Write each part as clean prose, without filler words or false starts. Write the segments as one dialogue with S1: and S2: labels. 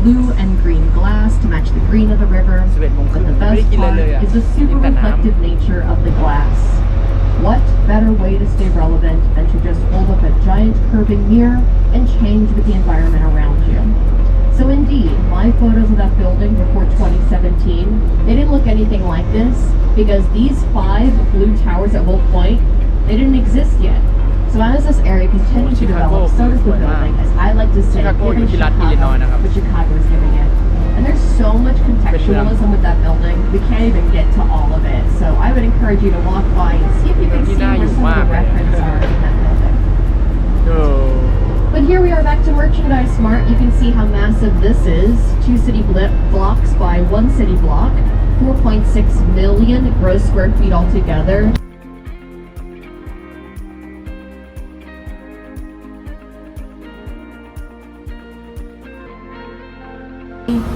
S1: blue and green glass to match the green of the river.
S2: 11 โมงค
S1: But
S2: รึ่ง
S1: the
S2: ไม่ได้
S1: best
S2: กินเลย
S1: part is the
S2: กิน
S1: super
S2: แต่น้
S1: reflective nature of the glass. What better way to stay relevant than to just hold up a giant curving mirror and change with the environment around you? So indeed, my photos of that building before 2017, they didn't look anything like this because these 5 blue towers at Wolf Point, they didn't exist yet. So as this area continues to develop, so does the building, as I like to say, giving Chicago what Chicago is giving it. And there's so much contextualism with that building, we can't even get to all of it. So I would encourage you to walk by and see if you can see where some of the references are in that building. But here we are back to Merchandise Mart. You can see how massive this is. 2 city blocks by 1 city block. 4.6 million gross square feet altogether.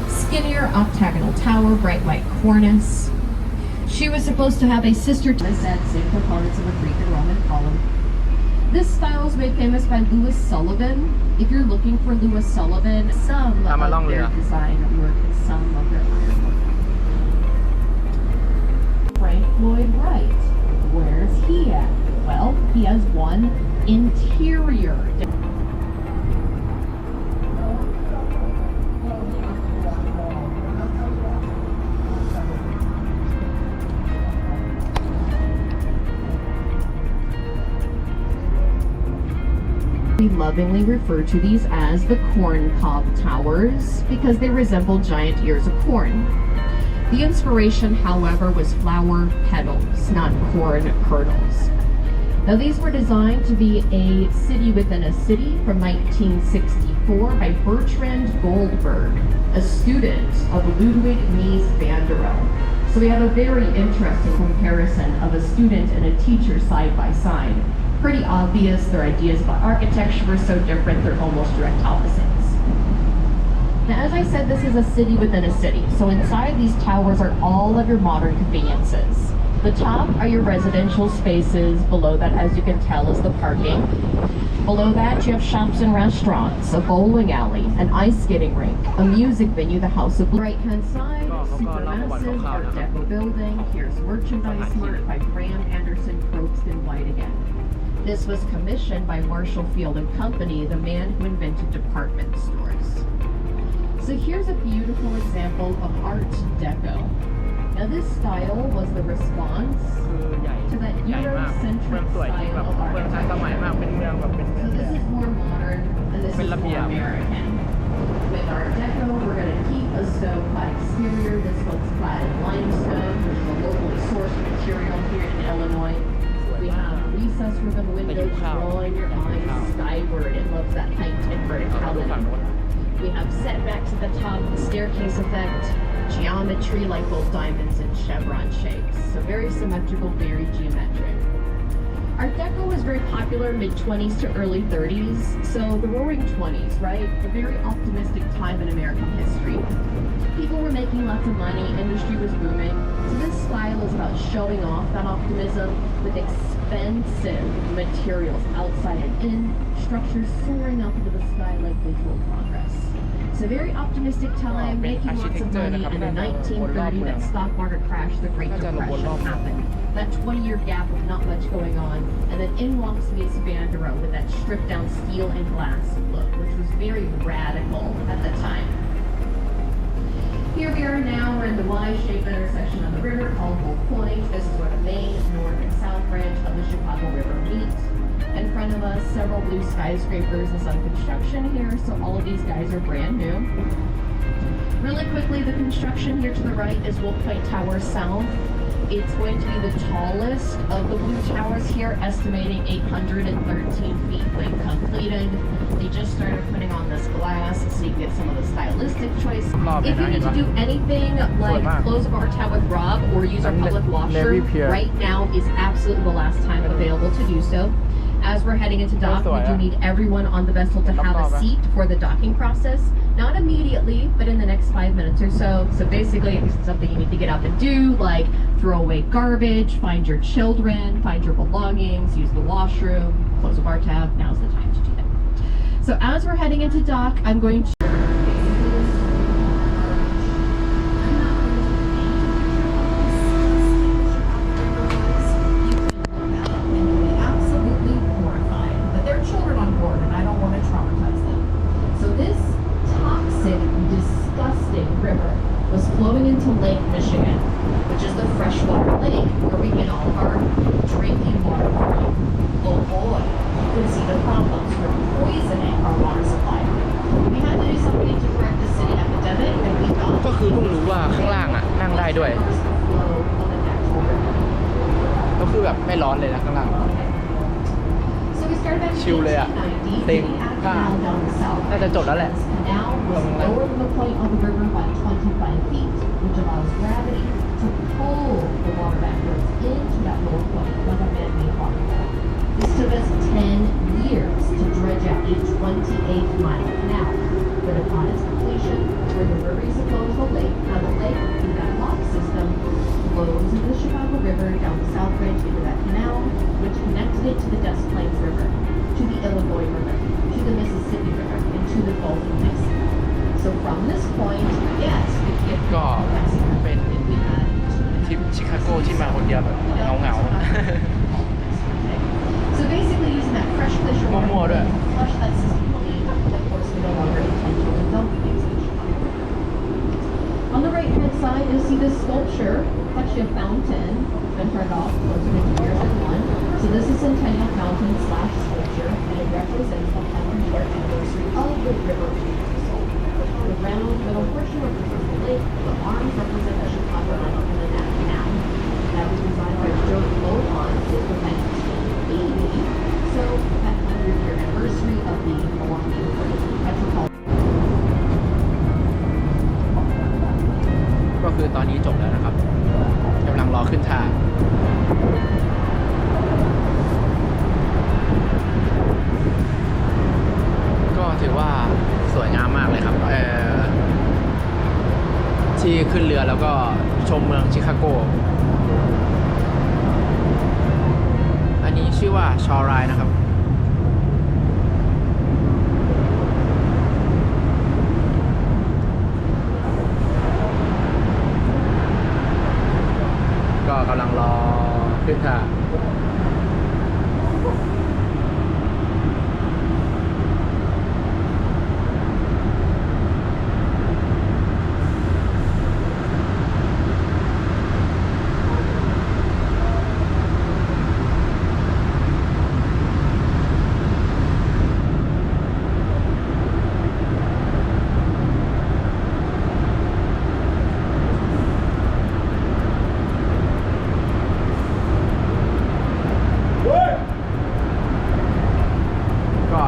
S1: Skinnier octagonal tower, bright white cornice. She was supposed to have a sister to this at same components of a Greek and Roman column. This style was made famous by Louis Sullivan. If you're looking for Louis Sullivan, some of their design work and some of their ironwork. Frank Lloyd Wright, where's he at? Well, he has one interior. We lovingly refer to these as the corn cob towers because they resemble giant ears of corn. The inspiration, however, was flower petals, not corn kernels. Now these were designed to be a city within a city from 1964 by Bertrand Goldberg, a student of Ludwig Mies van der Rohe. So we have a very interesting comparison of a student and a teacher side by side. Pretty obvious, their ideas about architecture were so different, they're almost direct opposites. Now, as I said, this is a city within a city. So inside these towers are all of your modern conveniences. The top are your residential spaces. Below that, as you can tell, is the parking. Below that, you have shops and restaurants, a bowling alley, an ice skating rink, a music venue, the House of Blue. Right-hand side, supermassive Art Deco building. Here's Merchandise Mart by Graham Anderson, Probst and White again. This was commissioned by Marshall Field and Company, the man who invented department stores. So here's a beautiful example of Art Deco. Now this style was the response to that Eurocentric style of architecture. So this is more modern and this is more American. With Art Deco, we're going to keep a stove-clad exterior. This one's clad in limestone, which is a locally sourced material here in Illinois. We have recess ribbon windows drawing your eyes skyward. It loves that height and verticality. We have setbacks at the top, staircase effect, geometry like both diamonds and chevron shapes. So very symmetrical, very geometric. Art Deco was very popular mid-20s to early 30s. So the roaring 20s, right? A very optimistic time in American history. People were making lots of money, industry was booming. So this style is about showing off that optimism with expensive materials outside and in, structures soaring up into the sky like visual progress. It's a very optimistic time, making lots of money, and in 1930 that stock market crash, the Great Depression happened. That 20-year gap of not much going on, and then in walks Mies van der Rohe with that stripped down steel and glass look, which was very radical at the time. Here we are now, we're in the Y-shaped intersection of the river called Wolf Point. This is where the main north and south branch of the Chicago River meet. In front of us, several blue skyscrapers and some construction here, so all of these guys are brand new. Really quickly, the construction here to the right is Wolf Point Tower South. It's going to be the tallest of the blue towers here, estimating 813 feet when completed. They just started putting on this glass so you can get some of the stylistic choice. If you need to do anything like close a bar tab with Rob or use our public washer, right now is absolutely the last time available to do so. As we're heading into dock, we do need everyone on the vessel to have a seat for the docking process. Not immediately, but in the next 5 minutes or so. So basically, if it's something you need to get up and do, like throw away garbage, find your children, find your belongings, use the washroom, close a bar tab, now's the time to do that. So as we're heading into dock, I'm going to... board, and I don't want to traumatize them. So this toxic, disgusting river was flowing into Lake Michigan, which is the freshwater lake where we get all our drinking water from. Oh boy, you can see the problems with poisoning our water supply. We had to do something to correct the city epidemic, and we got
S2: ก็คือเพิ่งรู้ว่าข้างล่างอ่ะนั่งได้ด้วยก็คือแบบไม่ร้อนเลยนะข้างล่างชิลเลยอ่ะเต็มก็น่าจะจบแล้วแหละตรงนั้น
S1: which allows gravity to pull the water backwards into that lower point like a man-made waterfall. This took us 10 years to dredge out a 28-mile canal, but upon its completion, where the river supposed the lake, through that lock system, flows into the Chicago River down the South Branch into that canal, which connected it to the Des Plaines River, to the Illinois River, to the Mississippi River, and to the Gulf of Mexico. So from this point, yes, we get
S2: ก็เป็นทริปชิคาโกที่มาคนเดียวแบบเงา
S1: So basically using that fresh glacier water to flush that system clean, of course we no longer intend to dump things in Chicago. On the right hand side you'll see this sculpture, it's actually a fountain, it's been turned off closer to 2 years than one. So this is Centennial Fountain / sculpture, and it represents the 100-year anniversary of the river being sold. The round middle portion represents the lake, the arms represent the Chicago River and the canal. That was designed by Joe Lohan in 1980. So that 100-year anniversary of the Milwaukee Metropolitan.
S2: ๆก็คือตอนนี้จบแล้วนะครับกำลังรอขึ้นท่าก็ถือว่าสวยงามมากเลยครับที่ขึ้นเรือแล้วก็ชมเมืองชิคาโกอันนี้ชื่อว่าชอไรนะครับก็กำลังรอขึ้นท่า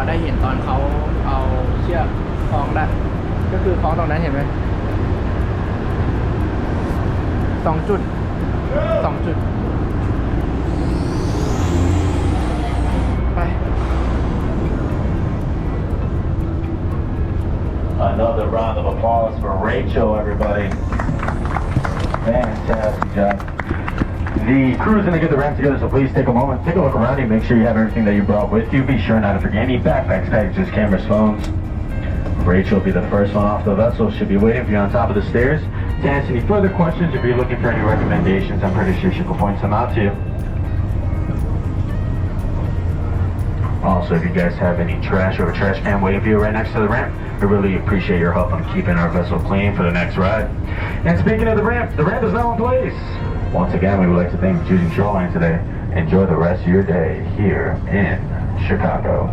S2: ได้เห็นตอนเขาเอาเชือกคล้องได้ก็คือคล้องตรงนั้นเห็นไหม2 จุดไป
S3: Another round of applause for Rachel, everybody. Fantastic job. The crew's going to get the ramp together, so please take a moment, take a look around you, make sure you have everything that you brought with you. Be sure not to forget any backpacks, packages, cameras, phones. Rachel will be the first one off the vessel. She'll be waiting for you on top of the stairs. To answer any further questions, if you're looking for any recommendations, I'm pretty sure she can point some out to you. Also, if you guys have any trash or a trash can waiting for you right next to the ramp, we really appreciate your help on keeping our vessel clean for the next ride. And speaking of the ramp is now in place. Once again, we would like to thank you for choosing Shoreline today. Enjoy the rest of your day here in Chicago.